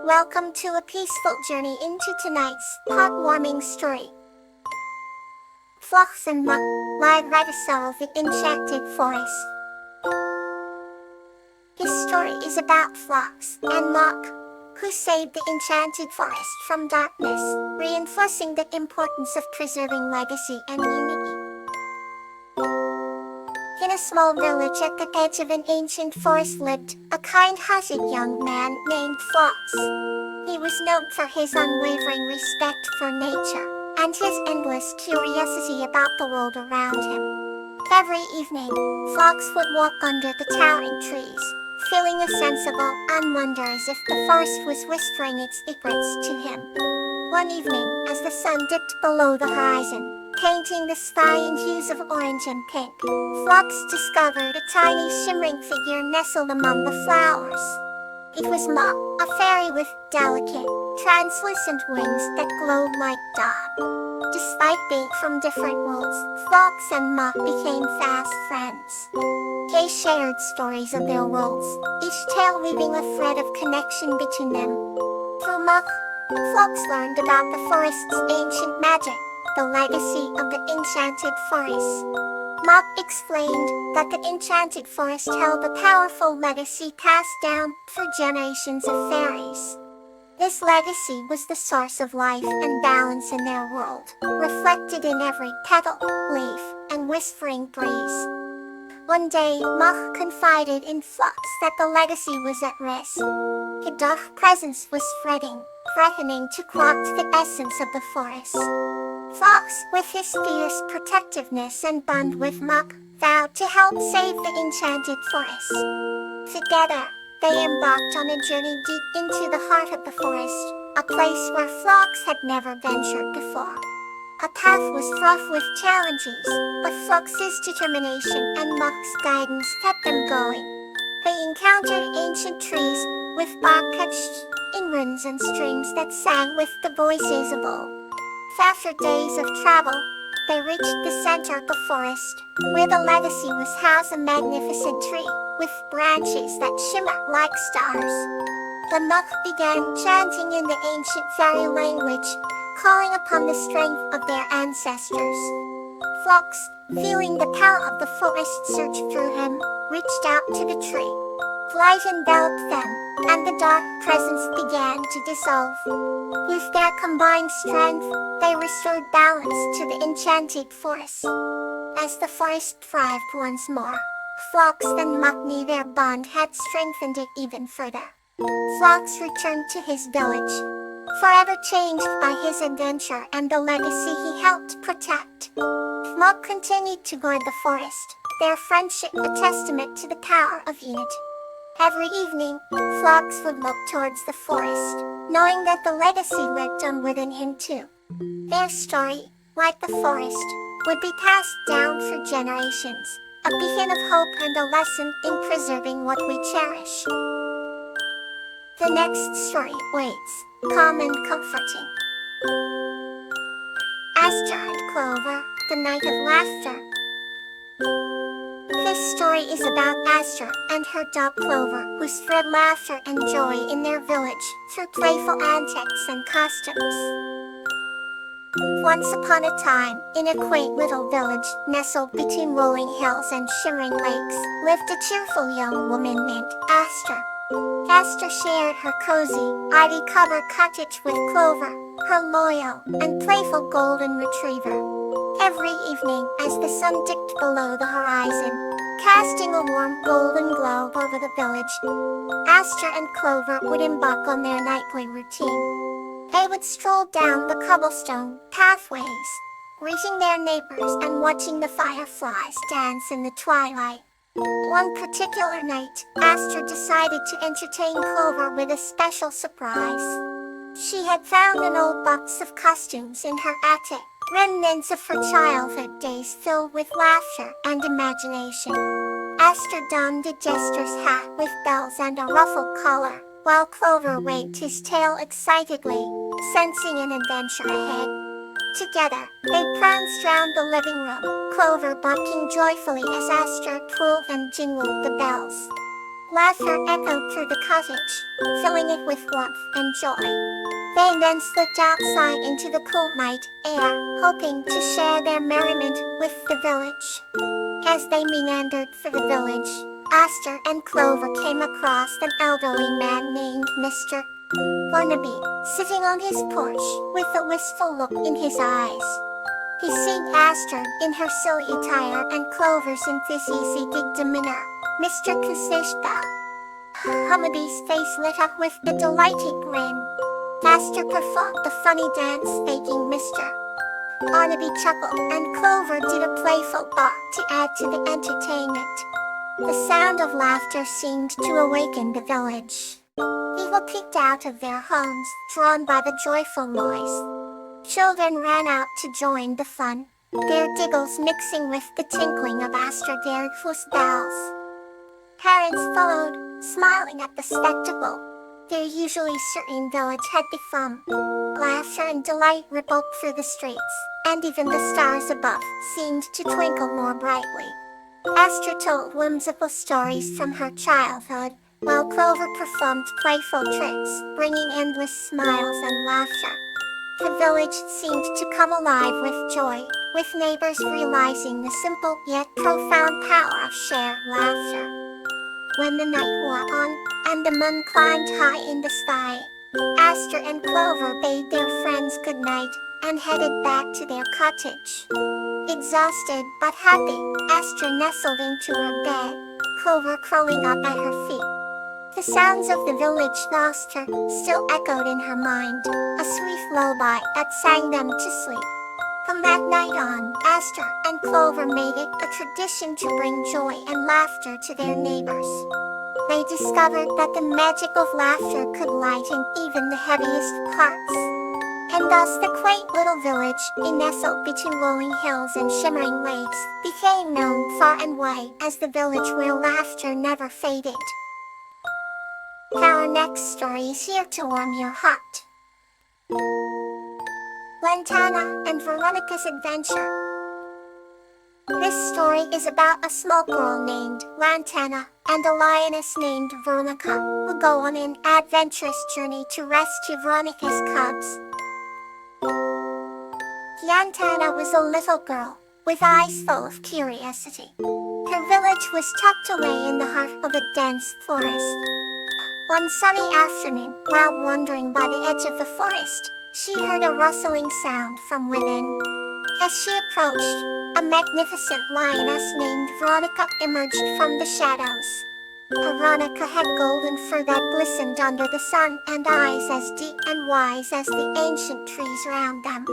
Welcome to a peaceful journey into tonight's heartwarming story. Flocks and Muck lie right aside the enchanted forest. His story is about Flocks and Muck, who saved the enchanted forest from darkness, reinforcing the importance of preserving legacy and unity. In a small village at the edge of an ancient forest lived a kind-hearted young man named Flocks. He was known for his unwavering respect for nature and his endless curiosity about the world around him. Every evening, Flocks would walk under the towering trees, feeling a sense of awe and wonder as if the forest was whispering its secrets to him. One evening, as the sun dipped below the horizon, painting the sky in hues of orange and pink, Flocks discovered a tiny shimmering figure nestled among the flowers. It was Muck, a fairy with delicate, translucent wings that glowed like dawn. Despite being from different worlds, Flocks and Muck became fast friends. They shared stories of their worlds, each tale weaving a thread of connection between them. Through Muck, Flocks learned about the forest's ancient magic, the legacy of the enchanted forest. Muck explained that the enchanted forest held a powerful legacy passed down through generations of fairies. This legacy was the source of life and balance in their world, reflected in every petal, leaf, and whispering breeze. One day, Muck confided in Flocks that the legacy was at risk. A dark presence was spreading, threatening to corrupt the essence of the forest. Flocks, with his fierce protectiveness and bond with Muck, vowed to help save the enchanted forest. Together, they embarked on a journey deep into the heart of the forest, a place where Flocks had never ventured before. A path was fraught with challenges, but Flocks' determination and Muck's guidance kept them going. They encountered ancient trees, with bark etched in runes and streams that sang with the voices of old. After days of travel, they reached the center of the forest, where the legacy was housed, a magnificent tree, with branches that shimmered like stars. The Muck began chanting in the ancient fairy language, calling upon the strength of their ancestors. Flocks, feeling the power of the forest surge through him, reached out to the tree. Light enveloped them, and the dark presence began to dissolve. With their combined strength, they restored balance to the enchanted forest. As the forest thrived once more, Flocks and Muck knew their bond had strengthened it even further. Flocks returned to his village, forever changed by his adventure and the legacy he helped protect. Muck continued to guard the forest, their friendship a testament to the power of unity. Every evening, Flocks would look towards the forest, knowing that the legacy lived on within him too. Their story, like the forest, would be passed down for generations, a beacon of hope and a lesson in preserving what we cherish. The next story waits, calm and comforting. Aster and Clover, the Night of Laughter. This story is about Aster and her dog Clover, who spread laughter and joy in their village through playful antics and costumes. Once upon a time, in a quaint little village nestled between rolling hills and shimmering lakes, lived a cheerful young woman named Aster. Aster shared her cozy, ivy-covered cottage with Clover, her loyal and playful golden retriever. Every evening, as the sun dipped below the horizon, casting a warm golden glow over the village, Aster and Clover would embark on their nightly routine. They would stroll down the cobblestone pathways, greeting their neighbors and watching the fireflies dance in the twilight. One particular night, Aster decided to entertain Clover with a special surprise. She had found an old box of costumes in her attic, remnants of her childhood days filled with laughter and imagination. Aster donned a jester's hat with bells and a ruffled collar, while Clover waved his tail excitedly, sensing an adventure ahead. Together, they pranced round the living room, Clover barking joyfully as Aster twirled and jingled the bells. Laughter echoed through the cottage, filling it with warmth and joy. They then slipped outside into the cool night air, hoping to share their merriment with the village. As they meandered through the village, Aster and Clover came across an elderly man named Mr. Barnaby, sitting on his porch with a wistful look in his eyes. He seemed Aster in her silly attire and Clover's enthusiastic demeanor. Mr. Kusishka. Barnaby's face lit up with a delighted grin. Aster performed the funny dance thanking Mr. Barnaby chuckled and Clover did a playful bark to add to the entertainment. The sound of laughter seemed to awaken the village. People peeked out of their homes, drawn by the joyful noise. Children ran out to join the fun, their giggles mixing with the tinkling of Aster-Derfu's bells. Parents followed, smiling at the spectacle. Their usually serene village had become. Laughter and delight rippled through the streets, and even the stars above seemed to twinkle more brightly. Aster told whimsical stories from her childhood, while Clover performed playful tricks, bringing endless smiles and laughter. The village seemed to come alive with joy, with neighbors realizing the simple yet profound power of shared laughter. When the night wore on, and the moon climbed high in the sky, Aster and Clover bade their friends good night, and headed back to their cottage. Exhausted but happy, Aster nestled into her bed, Clover curling up at her feet. The sounds of the village laughter still echoed in her mind, a sweet lullaby that sang them to sleep. From that night on, Aster and Clover made it a tradition to bring joy and laughter to their neighbors. They discovered that the magic of laughter could lighten even the heaviest hearts. And thus the quaint little village, nestled between rolling hills and shimmering lakes, became known far and wide as the village where laughter never faded. Our next story is here to warm your heart. Lantana and Veronica's Adventure. This story is about a small girl named Lantana and a lioness named Veronica, who go on an adventurous journey to rescue Veronica's cubs. Lantana was a little girl, with eyes full of curiosity. Her village was tucked away in the heart of a dense forest. One sunny afternoon, while wandering by the edge of the forest, she heard a rustling sound from within. As she approached, a magnificent lioness named Veronica emerged from the shadows. Veronica had golden fur that glistened under the sun and eyes as deep and wise as the ancient trees around them.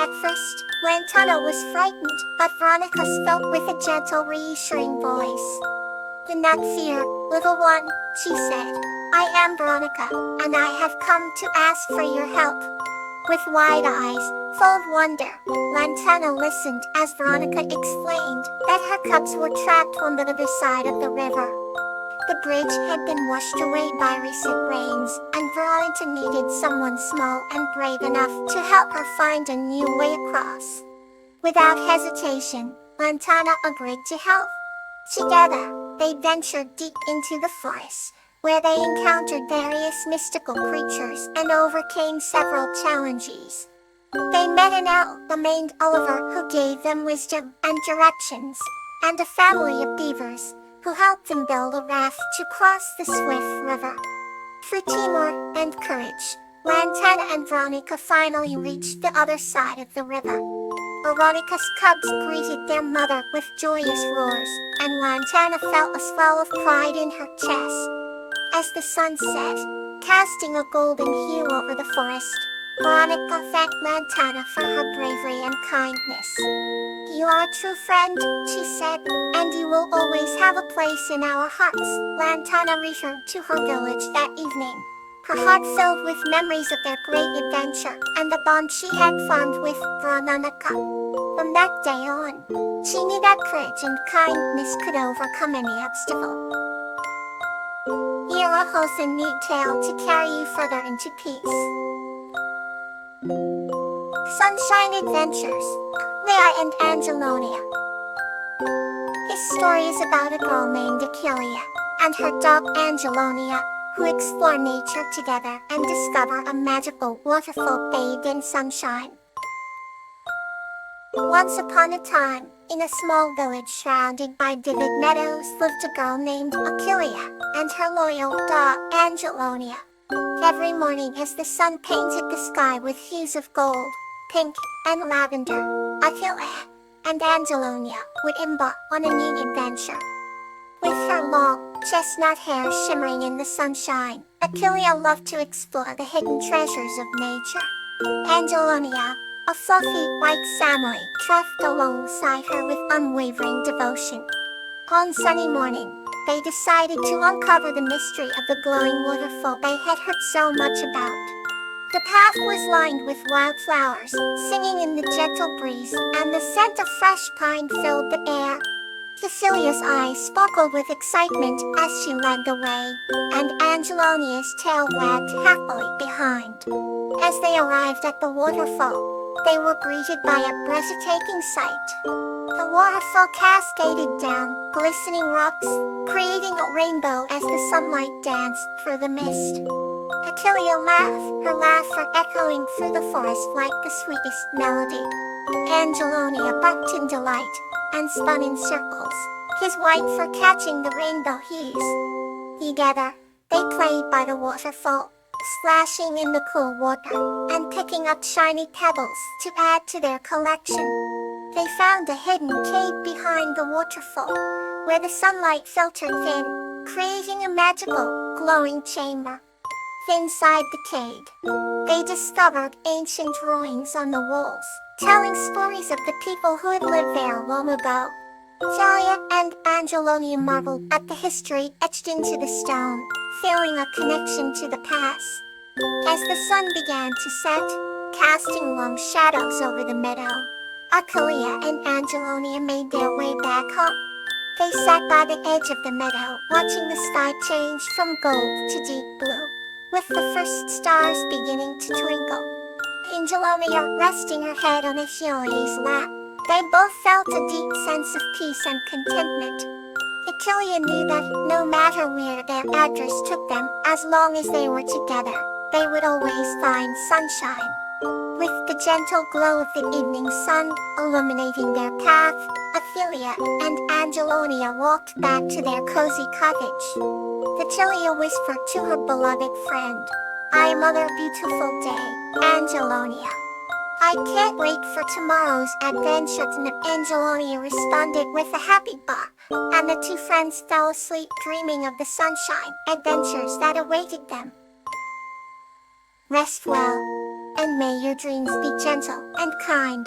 At first, Lantana was frightened, but Veronica spoke with a gentle, reassuring voice. "Do not fear, little one," she said. "I am Veronica, and I have come to ask for your help." With wide eyes, full of wonder, Lantana listened as Veronica explained that her cubs were trapped on the other side of the river. The bridge had been washed away by recent rains, and Veronica needed someone small and brave enough to help her find a new way across. Without hesitation, Lantana agreed to help. Together, they ventured deep into the forest, where they encountered various mystical creatures and overcame several challenges. They met an owl named Oliver who gave them wisdom and directions, and a family of beavers who helped them build a raft to cross the swift river. Through teamwork and courage, Lantana and Veronica finally reached the other side of the river. Veronica's cubs greeted their mother with joyous roars, and Lantana felt a swell of pride in her chest. As the sun set, casting a golden hue over the forest, Veronica thanked Lantana for her bravery and kindness. "You are a true friend," she said, "and you will always have a place in our hearts." Lantana returned to her village that evening, her heart filled with memories of their great adventure and the bond she had formed with Veronica. From that day on, she knew that courage and kindness could overcome any obstacle. Here holds a new tale to carry you further into peace. Sunshine Adventures, Leah and Angelonia. This story is about a girl named Achillia, and her dog Angelonia, who explore nature together and discover a magical waterfall bathed in sunshine. Once upon a time, in a small village surrounded by vivid meadows lived a girl named Achillea and her loyal dog Angelonia. Every morning as the sun painted the sky with hues of gold, pink, and lavender, Achillea and Angelonia would embark on a new adventure. With her long, chestnut hair shimmering in the sunshine, Achillea loved to explore the hidden treasures of nature. Angelonia, a fluffy white Samoyed, trotted alongside her with unwavering devotion. On sunny morning, they decided to uncover the mystery of the glowing waterfall they had heard so much about. The path was lined with wildflowers, singing in the gentle breeze, and the scent of fresh pine filled the air. Cecilia's eyes sparkled with excitement as she led the way, and Angelonia's tail wagged happily behind. As they arrived at the waterfall, they were greeted by a breathtaking sight. The waterfall cascaded down, glistening rocks, creating a rainbow as the sunlight danced through the mist. Achillea laughed, her laughter echoing through the forest like the sweetest melody. Angelonia barked in delight and spun in circles, his white fur catching the rainbow hues. Together, they played by the waterfall, splashing in the cool water and picking up shiny pebbles to add to their collection. They found a hidden cave behind the waterfall, where the sunlight filtered in, creating a magical, glowing chamber. Inside the cave, they discovered ancient drawings on the walls, telling stories of the people who had lived there long ago. Celia and Angelonia marveled at the history etched into the stone, feeling a connection to the past. As the sun began to set, casting long shadows over the meadow, Achillea and Angelonia made their way back home. They sat by the edge of the meadow, watching the sky change from gold to deep blue, with the first stars beginning to twinkle. Angelonia resting her head on Achillea's lap, they both felt a deep sense of peace and contentment. Achillea knew that no matter where their address took them, as long as they were together, they would always find sunshine. With the gentle glow of the evening sun illuminating their path, Achillea and Angelonia walked back to their cozy cottage. Achillea whispered to her beloved friend, "I am another beautiful day, Angelonia. I can't wait for tomorrow's adventure." And Angelonia responded with a happy bark, and the two friends fell asleep dreaming of the sunshine adventures that awaited them. Rest well, and may your dreams be gentle and kind.